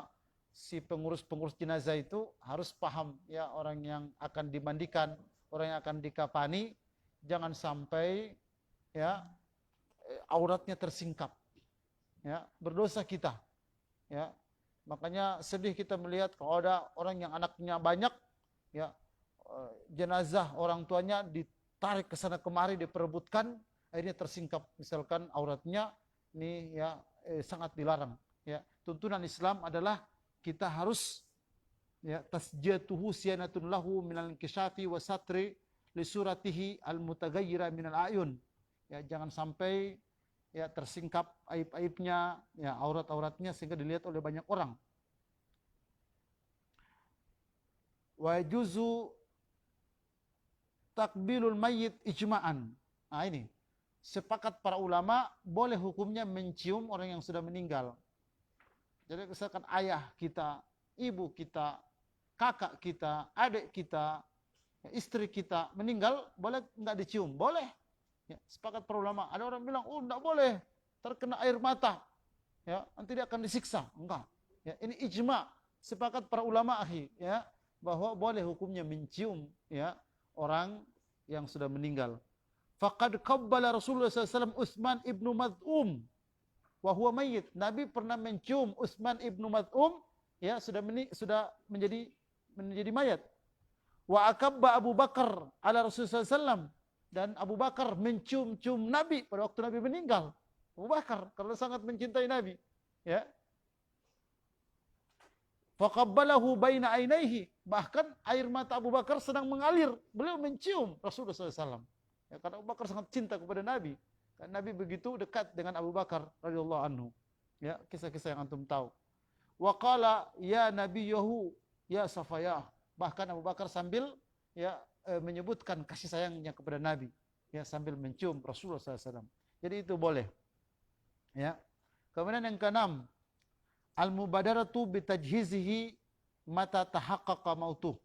si pengurus-pengurus jenazah itu harus paham ya orang yang akan dimandikan, orang yang akan dikafani jangan sampai ya auratnya tersingkap. Ya, berdosa kita. Ya. Makanya sedih kita melihat kalau ada orang yang anaknya banyak, ya jenazah orang tuanya ditarik ke sana kemari diperebutkan, akhirnya tersingkap misalkan auratnya, ini ya sangat dilarang. Ya, tuntunan Islam adalah kita harus ya tasjiyatuhu siyanatun lahu minal kishafi wa satri li suratihi al mutaghayyira minal ayun. Ya, jangan sampai ya tersingkap aib-aibnya, ya aurat-auratnya sehingga dilihat oleh banyak orang. Wa juzu takbilul mayyit ijma'an. Nah, ini sepakat para ulama boleh hukumnya mencium orang yang sudah meninggal. Jadi misalkan ayah kita, ibu kita, kakak kita, adik kita, istri kita meninggal, boleh enggak dicium? Boleh. Ya, sepakat para ulama. Ada orang bilang, oh enggak boleh, terkena air mata. Ya, nanti dia akan disiksa. Enggak. Ya, ini ijma, sepakat para ulama akhi, ya, bahwa boleh hukumnya mencium ya orang yang sudah meninggal. Faqad qabbala Rasulullah SAW Utsman ibnu Mad'um wa huwa mayyit. Nabi pernah mencium Utsman ibnu Mad'um ya sudah menjadi mayat. Wa akabba Abu Bakar ala Rasulullah SAW. Dan Abu Bakar mencium-cium Nabi pada waktu Nabi meninggal. Abu Bakar karena sangat mencintai Nabi. Ya. Faqabbalahu baina ainaihi. Bahkan air mata Abu Bakar sedang mengalir. Beliau mencium Rasulullah SAW. Ya, karena Abu Bakar sangat cinta kepada Nabi. Karena Nabi begitu dekat dengan Abu Bakar radhiyallahu anhu. Ya, kisah-kisah yang antum tahu. Wa qala ya nabiyyahu ya safayah. Bahkan Abu Bakar sambil ya menyebutkan kasih sayangnya kepada Nabi ya sambil mencium Rasulullah SAW. Jadi itu boleh. Ya. Kemudian yang keenam, al-mubadaratu bitajhizihi mata tahaqqaqa mautuh.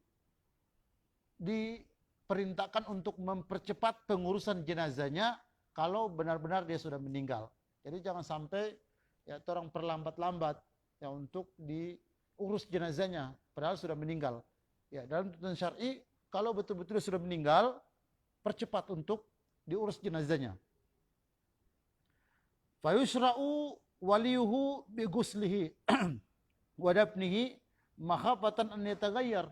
Diperintahkan untuk mempercepat pengurusan jenazahnya kalau benar-benar dia sudah meninggal. Jadi jangan sampai ya orang perlambat-lambat ya untuk diurus jenazahnya padahal sudah meninggal. Ya, dalam tuntunan syar'i, kalau betul-betul sudah meninggal, percepat untuk diurus jenazahnya. Fayusra'u waliyuhu biguslihi wa dafnihi makhafatan an yataghayyar.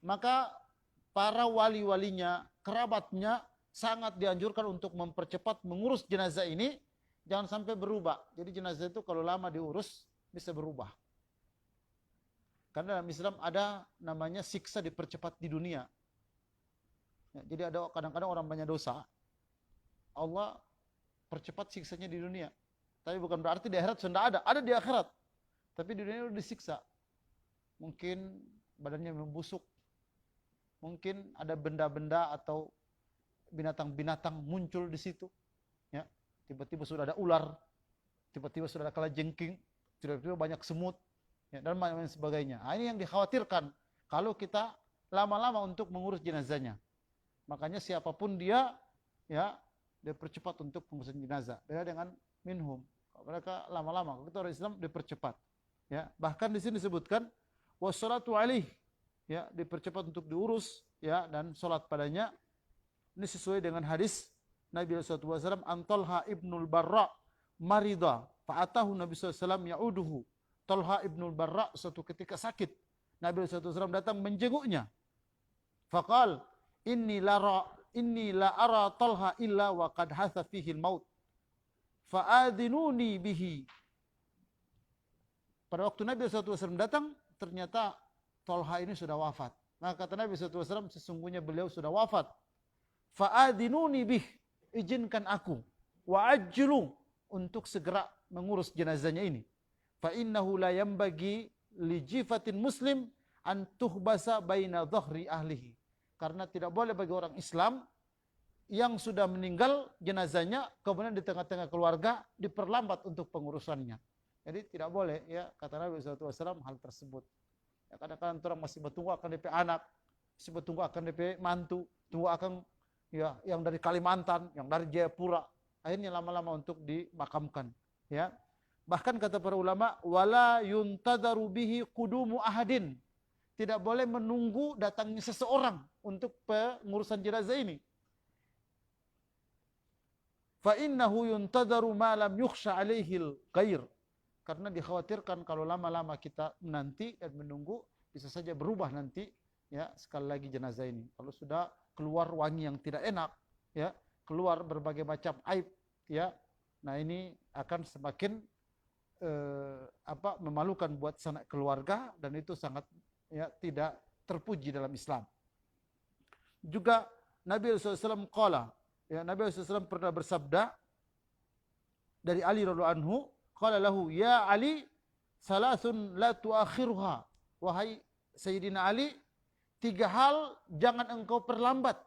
Maka para wali-walinya, kerabatnya sangat dianjurkan untuk mempercepat mengurus jenazah ini, jangan sampai berubah. Jadi jenazah itu kalau lama diurus bisa berubah. Karena dalam Islam ada namanya siksa dipercepat di dunia. Ya, jadi ada kadang-kadang orang banyak dosa, Allah percepat siksanya di dunia. Tapi bukan berarti di akhirat sudah ada di akhirat. Tapi di dunia sudah disiksa. Mungkin badannya membusuk, mungkin ada benda-benda atau binatang-binatang muncul di situ. Ya, tiba-tiba sudah ada ular, tiba-tiba sudah ada kalajengking, tiba-tiba banyak semut, ya, dan lain sebagainya. Nah, ini yang dikhawatirkan kalau kita lama-lama untuk mengurus jenazahnya. Makanya siapapun dia, ya, dia percepat untuk pengurusan jenazah. Beda dengan minhum. Mereka lama-lama. Kalau kita orang Islam dipercepat. Ya, bahkan di sini disebutkan wassalatu alaih, ya, dipercepat untuk diurus, ya, dan salat padanya. Ini sesuai dengan hadis Nabi sallallahu alaihi wasallam, Talha ibnul Barra marida fa'atahu Nabi sallallahu alaihi wasallam ya'uduhu. Talha ibnul Barra suatu ketika sakit. Nabi sallallahu alaihi wasallam datang menjenguknya. Faqal inni la ara Talha illa wa qad hatha fihi al-maut. Fa'adhinuni bihi. Pada waktu Nabi sallallahu alaihi wasallam datang, ternyata Talha ini sudah wafat. Maka kata Nabi sallallahu alaihi wasallam, sesungguhnya beliau sudah wafat. Fa'adhinuni bih, izinkan aku, wa ajlu, untuk segera mengurus jenazahnya ini. Fa innahu la yanbaghi li jifatin muslim an tuhbasa baina dhahri ahlihi. Karena tidak boleh bagi orang Islam yang sudah meninggal jenazahnya kemudian di tengah-tengah keluarga diperlambat untuk pengurusannya. Jadi tidak boleh, ya, kata Nabi sallallahu alaihi wasallam hal tersebut. Ya, kadang-kadang orang masih bertunggu akan DP anak, masih bertunggu akan DP mantu, tunggu akan, ya, yang dari Kalimantan, yang dari Jayapura, akhirnya lama-lama untuk dimakamkan, ya. Bahkan kata para ulama, wala yuntadaru bihi qudumu ahadin. Tidak boleh menunggu datangnya seseorang untuk pengurusan jenazah ini. Fa innahu yuntadaru ma lam yukhsha alaihi al-ghair. Karena dikhawatirkan kalau lama-lama kita menanti dan menunggu, bisa saja berubah nanti, ya, sekali lagi jenazah ini. Kalau sudah keluar wangi yang tidak enak, ya, keluar berbagai macam aib, ya, nah ini akan semakin memalukan buat sanak keluarga, dan itu sangat, ya, tidak terpuji dalam Islam. Juga Nabi SAW qala, ya, Nabi SAW pernah bersabda dari Ali radhiyallahu anhu, qala lahu ya Ali salasun la tuakhiruha, wahai Sayyidina Ali, 3 hal jangan engkau perlambat.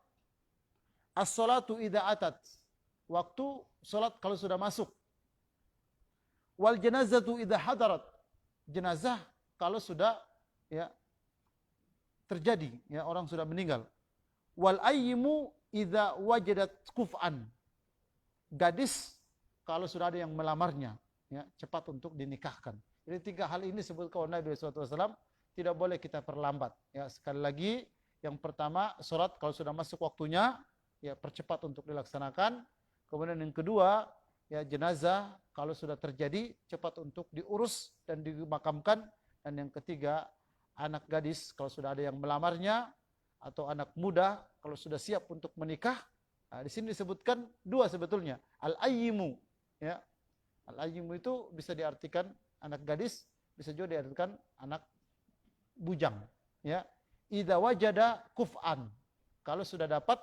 As-salatu idza atat, waktu salat kalau sudah masuk. Wal janazatu idza hadarat, jenazah kalau sudah, ya, terjadi, ya, orang sudah meninggal. Wal ayyimu idza wajadat kuf'an, gadis kalau sudah ada yang melamarnya, ya, cepat untuk dinikahkan. Jadi 3 hal ini disebutkan oleh Nabi SAW, tidak boleh kita perlambat. Ya, sekali lagi, yang pertama, salat kalau sudah masuk waktunya, ya, percepat untuk dilaksanakan. Kemudian yang kedua, ya, jenazah kalau sudah terjadi cepat untuk diurus dan dimakamkan. Dan yang ketiga, anak gadis kalau sudah ada yang melamarnya, atau anak muda kalau sudah siap untuk menikah. Nah, di sini disebutkan 2 sebetulnya. Al-ayyimu, ya. Al-ayyimu itu bisa diartikan anak gadis, bisa juga diartikan anak bujang, ya. Idza wajada kuf'an, kalau sudah dapat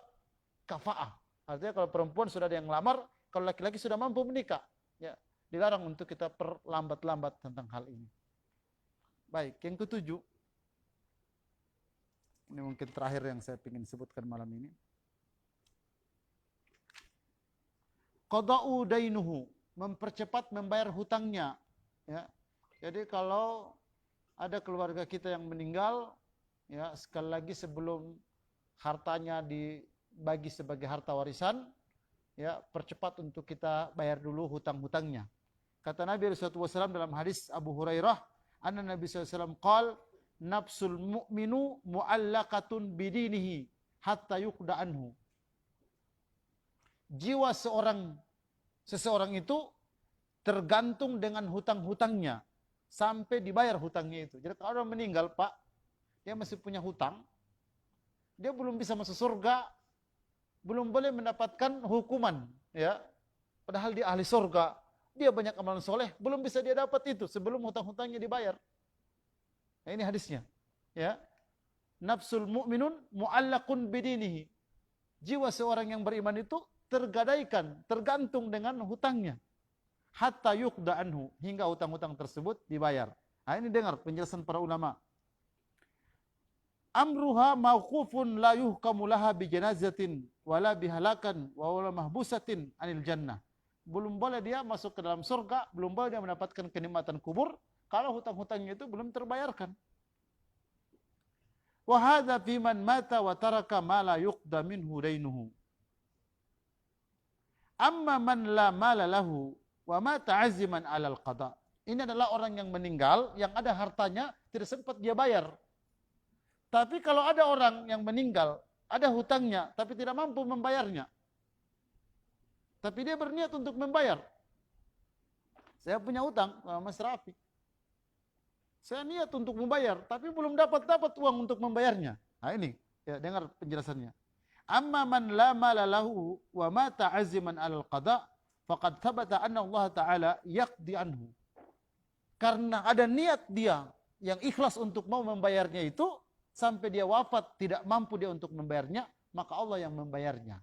kafa'ah. Artinya kalau perempuan sudah ada yang lamar, kalau laki-laki sudah mampu menikah, ya, dilarang untuk kita perlambat-lambat tentang hal ini. Baik, yang ke-7. Ini mungkin terakhir yang saya ingin sebutkan malam ini. Qada'u dainuhu, mempercepat membayar hutangnya, ya. Jadi kalau ada keluarga kita yang meninggal, ya, sekali lagi sebelum hartanya dibagi sebagai harta warisan, ya, percepat untuk kita bayar dulu hutang-hutangnya. Kata Nabi SAW dalam hadis Abu Hurairah, anna Nabi SAW qala nafsul mu'minu mu'allaqatun bidinihi hatta yuqda anhu. Jiwa seseorang itu tergantung dengan hutang-hutangnya sampai dibayar hutangnya itu. Jadi kalau orang meninggal, Pak, dia masih punya hutang, dia belum bisa masuk surga, belum boleh mendapatkan hukuman, ya. Padahal dia ahli surga, dia banyak amalan soleh, belum bisa dia dapat itu sebelum hutang-hutangnya dibayar. Nah, ini hadisnya, ya. Nafsul mu'minun mu'allaqun bidinihi. Jiwa seorang yang beriman itu tergadaikan, tergantung dengan hutangnya. Hatta yuqda anhu, hingga hutang-hutang tersebut dibayar. Nah, ini dengar penjelasan para ulama. Amruha mauqufun la yuhkamu laha bi janazatin wala bihalakan wa wala mahbusatin anil jannah. Belum boleh dia masuk ke dalam surga, belum boleh dia mendapatkan kenikmatan kubur kalau hutang-hutangnya itu belum terbayarkan. Wa hadza fi man mata wa taraka ma la yuqda minhu dainuhu. Amma man la mala lahu wa mata aziman 'alal qada. Ini adalah orang yang meninggal yang ada hartanya tidak sempat dia bayar. Tapi kalau ada orang yang meninggal, ada hutangnya tapi tidak mampu membayarnya. Tapi dia berniat untuk membayar. Saya punya hutang sama Mas Rafiq. Saya niat untuk membayar tapi belum dapat uang untuk membayarnya. Nah ini, ya, dengar penjelasannya. Amma man la mala lahu wa mata aziman 'alal qada faqad thabata anna Allah Ta'ala yaqdi anhu. Karena ada niat dia yang ikhlas untuk mau membayarnya itu, sampai dia wafat tidak mampu dia untuk membayarnya, maka Allah yang membayarnya.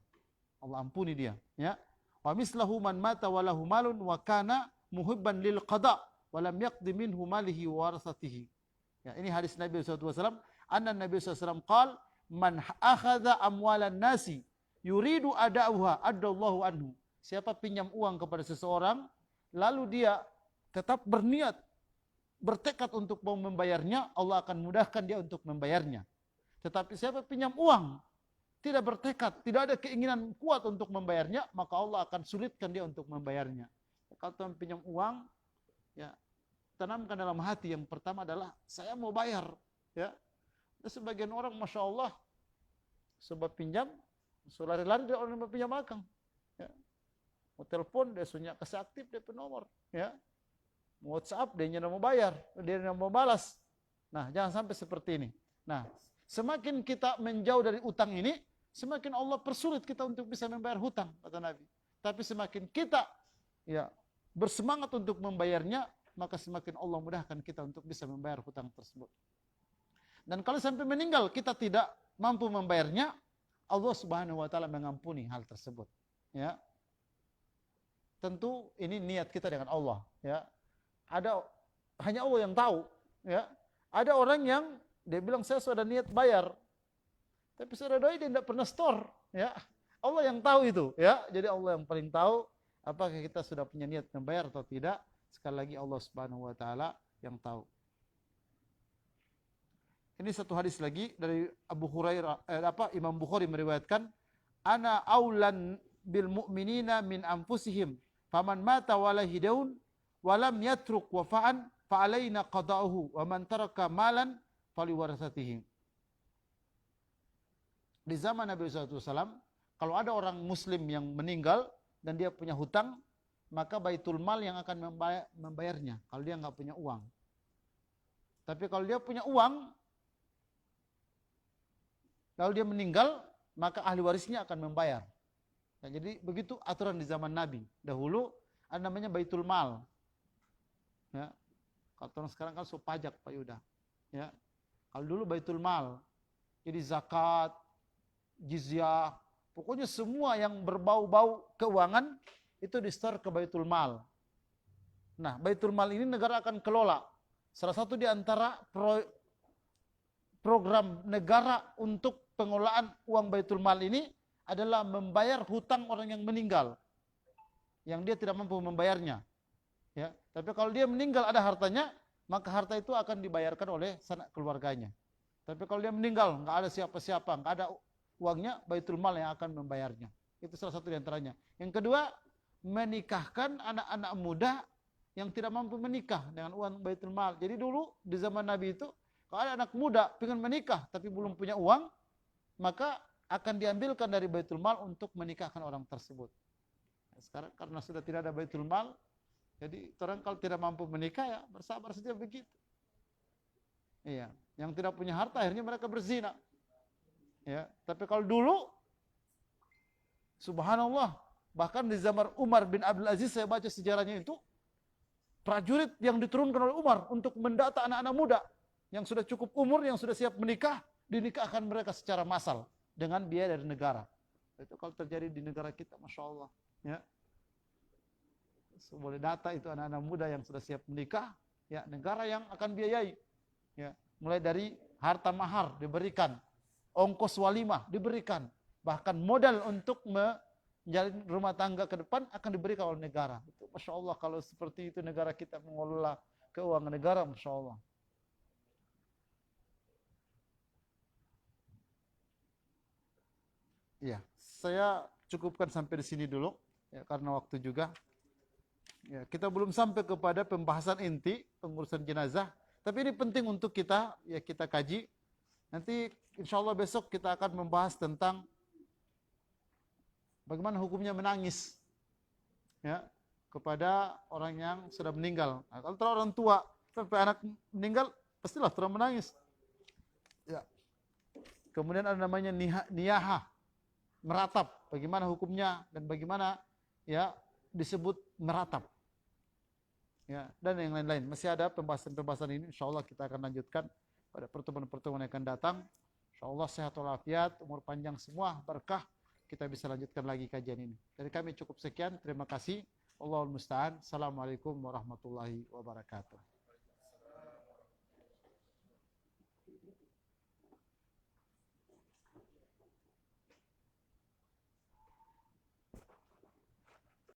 Allah ampuni dia, ya. Wa mislahu man mata wa lahu malun wa kana muhibban lil qada wa lam yaqdi minhu malihi wa warasatihi. Ya, ini hadis Nabi sallallahu alaihi wasallam, anna Nabi sallallahu alaihi wasallam qala man akhadha amwalan nasi yuridu ada'uha adallahu anhu. Siapa pinjam uang kepada seseorang lalu dia tetap berniat, bertekad untuk mau membayarnya, Allah akan mudahkan dia untuk membayarnya. Tetapi siapa pinjam uang tidak bertekad, tidak ada keinginan kuat untuk membayarnya, maka Allah akan sulitkan dia untuk membayarnya. Kalau tuan pinjam uang, ya, tanamkan dalam hati yang pertama adalah saya mau bayar, ya. Ada sebagian orang, masya Allah, sebab pinjam, lari-lari dia orang yang pinjam akang, ya. Mau telepon dia sunyak kasih aktif dia nomor, ya. Mau WhatsApp dia tidak mau bayar, dia tidak mau balas. Nah, jangan sampai seperti ini. Nah, semakin kita menjauh dari utang ini, semakin Allah persulit kita untuk bisa membayar hutang, kata Nabi. Tapi semakin kita, ya, bersemangat untuk membayarnya, maka semakin Allah mudahkan kita untuk bisa membayar hutang tersebut. Dan kalau sampai meninggal kita tidak mampu membayarnya, Allah Subhanahu wa taala mengampuni hal tersebut, ya. Tentu ini niat kita dengan Allah, ya. Hanya Allah yang tahu, ya. Ada orang yang dia bilang saya sudah niat bayar, tapi sudah doi dia tidak pernah store, ya. Allah yang tahu itu, ya. Jadi Allah yang paling tahu apakah kita sudah punya niat membayar atau tidak. Sekali lagi Allah Subhanahu wa taala yang tahu. Ini satu hadis lagi dari Abu Hurairah, Imam Bukhari meriwayatkan, ana aulan bil mu'minina min anfusihim faman mata wala hidaun walam yatruk wafa'an fa'alaina qada'uhu wa man taraka malan faliwarasatihi. Di zaman Nabi SAW, kalau ada orang muslim yang meninggal dan dia punya hutang, maka baitul mal yang akan membayarnya kalau dia nggak punya uang. Tapi kalau dia punya uang, lalu dia meninggal, maka ahli warisnya akan membayar. Ya, jadi begitu aturan di zaman Nabi. Dahulu ada namanya baitul mal. Ya. Kalau orang sekarang kan so pajak Pak Yuda. Ya. Kalau dulu baitul mal, jadi zakat, jizyah, pokoknya semua yang berbau-bau keuangan itu di-store ke baitul mal. Nah, baitul mal ini negara akan kelola. Salah satu di antara program negara untuk pengelolaan uang baitul mal ini adalah membayar hutang orang yang meninggal, yang dia tidak mampu membayarnya. Ya, tapi kalau dia meninggal ada hartanya, maka harta itu akan dibayarkan oleh sanak keluarganya. Tapi kalau dia meninggal, nggak ada siapa-siapa, nggak ada uangnya, baitul mal yang akan membayarnya. Itu salah satu di antaranya. Yang kedua, menikahkan anak-anak muda yang tidak mampu menikah dengan uang baitul mal. Jadi dulu di zaman Nabi itu Kalau ada anak muda pengen menikah tapi belum punya uang, maka akan diambilkan dari baitul mal untuk menikahkan orang tersebut. Sekarang karena sudah tidak ada baitul mal, jadi orang kalau tidak mampu menikah ya bersabar saja begitu. Iya, yang tidak punya harta akhirnya mereka berzina. Ya, tapi kalau dulu subhanallah, bahkan di zaman Umar bin Abdul Aziz saya baca sejarahnya itu, prajurit yang diturunkan oleh Umar untuk mendata anak-anak muda yang sudah cukup umur, yang sudah siap menikah, dinikahkan mereka secara massal dengan biaya dari negara. Itu kalau terjadi di negara kita, masya Allah. Ya, boleh data itu anak-anak muda yang sudah siap menikah, ya negara yang akan biayai. Ya, mulai dari harta mahar diberikan, ongkos walimah diberikan, bahkan modal untuk menjalin rumah tangga ke depan akan diberikan oleh negara. Itu masya Allah kalau seperti itu negara kita mengelola keuangan negara, masya Allah. Ya, saya cukupkan sampai di sini dulu, ya, karena waktu juga. Ya, kita belum sampai kepada pembahasan inti pengurusan jenazah, tapi ini penting untuk kita ya kita kaji. Nanti insya Allah besok kita akan membahas tentang bagaimana hukumnya menangis, ya, kepada orang yang sudah meninggal. Nah, kalau orang tua sampai anak meninggal, pastilah terus menangis. Ya. Kemudian ada namanya niyaha, meratap. Bagaimana hukumnya dan bagaimana ya disebut meratap. Ya, dan yang lain-lain. Masih ada pembahasan-pembahasan ini, insyaallah kita akan lanjutkan pada pertemuan-pertemuan yang akan datang. Insyaallah sehat walafiat, umur panjang semua, berkah. Kita bisa lanjutkan lagi kajian ini. Dari kami cukup sekian, terima kasih. Allahul musta'an. Assalamualaikum warahmatullahi wabarakatuh.